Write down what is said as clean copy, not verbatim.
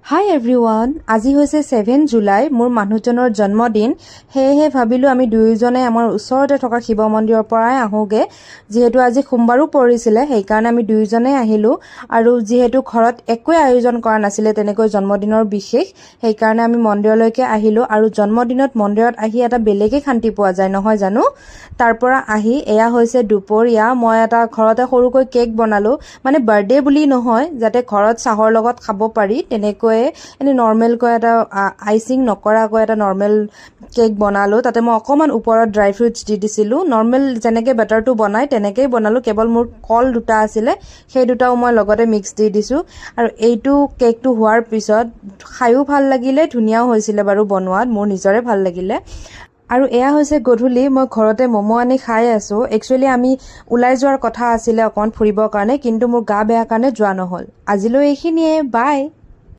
হাই everyone, আজি হৈছে 7 July, মোৰ মানুহজনৰ জন্মদিন। সেয়েহে ভাবিলোঁ আমি দুয়োজনে আমাৰ ওচৰতে থকা শিৱ মন্দিৰৰ পৰাই আহোঁগৈ। যিহেতু আজি সোমবাৰো পৰিছিলে, সেইকাৰণে আমি দুয়োজনেই আহিলোঁ। আৰু যিহেতু ঘৰত একোৱে আয়োজন কৰা নাছিলে তেনেকৈ জন্মদিনৰ বিশেষ, সেইকাৰণে আমি মন্দিৰলৈকে আহিলোঁ। আৰু জন্মদিনত মন্দিৰত আহি এটা বেলেগেই শান্তি পোৱা যায়, নহয় জানো? তাৰ পৰা আহি এয়া হৈছে দুপৰীয়া। মই এটা ঘৰতে সৰুকৈ কেক বনালোঁ, মানে বাৰ্থডে বুলি নহয়, যাতে ঘৰত চাহৰ লগত খাব পাৰি তেনেকৈ এনে নৰ্মেলকৈ এটা আইচিং নকৰাকৈ এটা নৰ্মেল কেক বনালোঁ। তাতে মই অকণমান ওপৰত ড্ৰাই ফ্ৰুটছ দি দিছিলোঁ। নৰ্মেল যেনেকৈ বেটাৰটো বনাই তেনেকেই বনালোঁ, কেৱল মোৰ কল দুটা আছিলে, সেই দুটাও মই লগতে মিক্স দি দিছোঁ। আৰু এইটো কেকটো হোৱাৰ পিছত খায়ো ভাল লাগিলে, ধুনীয়াও হৈছিলে বাৰু বনোৱাত, মোৰ নিজৰে ভাল লাগিলে। আৰু এয়া হৈছে গধূলি, মই ঘৰতে ম'ম' আনি খাই আছোঁ। একচুৱেলি আমি ওলাই যোৱাৰ কথা আছিলে অকণমান ফুৰিবৰ কাৰণে, কিন্তু মোৰ গা বেয়া কাৰণে যোৱা নহ'ল। আজিলৈ এইখিনিয়ে, বাই।